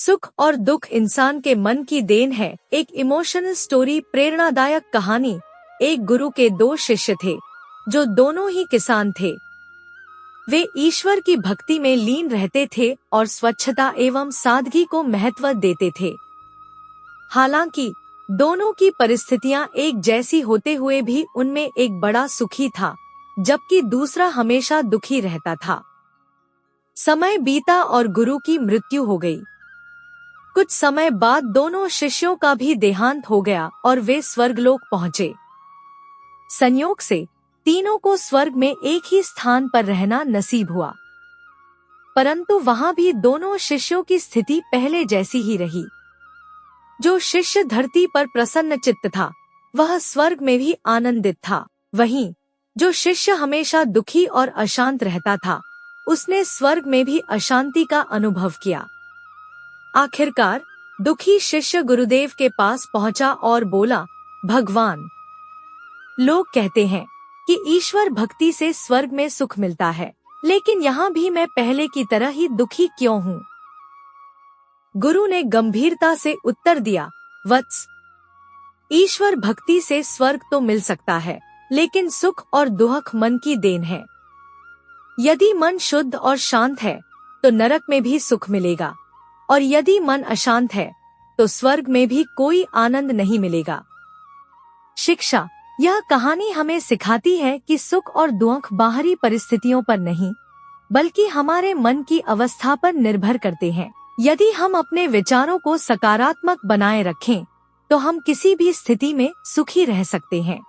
सुख और दुख इंसान के मन की देन है। एक इमोशनल स्टोरी, प्रेरणादायक कहानी। एक गुरु के 2 शिष्य थे जो दोनों ही किसान थे। वे ईश्वर की भक्ति में लीन रहते थे और स्वच्छता एवं सादगी को महत्व देते थे। हालांकि दोनों की परिस्थितियां एक जैसी होते हुए भी उनमें एक बड़ा सुखी था, जबकि दूसरा हमेशा दुखी रहता था। समय बीता और गुरु की मृत्यु हो गई। कुछ समय बाद दोनों शिष्यों का भी देहांत हो गया और वे स्वर्गलोक पहुँचे। संयोग से तीनों को स्वर्ग में एक ही स्थान पर रहना नसीब हुआ, परंतु वहां भी दोनों शिष्यों की स्थिति पहले जैसी ही रही। जो शिष्य धरती पर प्रसन्न चित्त था, वह स्वर्ग में भी आनंदित था। वहीं जो शिष्य हमेशा दुखी और अशांत रहता था, उसने स्वर्ग में भी अशांति का अनुभव किया। आखिरकार दुखी शिष्य गुरुदेव के पास पहुंचा और बोला, भगवान, लोग कहते हैं कि ईश्वर भक्ति से स्वर्ग में सुख मिलता है, लेकिन यहाँ भी मैं पहले की तरह ही दुखी क्यों हूँ? गुरु ने गंभीरता से उत्तर दिया, वत्स, ईश्वर भक्ति से स्वर्ग तो मिल सकता है, लेकिन सुख और दुख मन की देन है। यदि मन शुद्ध और शांत है तो नरक में भी सुख मिलेगा, और यदि मन अशांत है तो स्वर्ग में भी कोई आनंद नहीं मिलेगा। शिक्षा। यह कहानी हमें सिखाती है कि सुख और दुख बाहरी परिस्थितियों पर नहीं, बल्कि हमारे मन की अवस्था पर निर्भर करते हैं। यदि हम अपने विचारों को सकारात्मक बनाए रखें, तो हम किसी भी स्थिति में सुखी रह सकते हैं।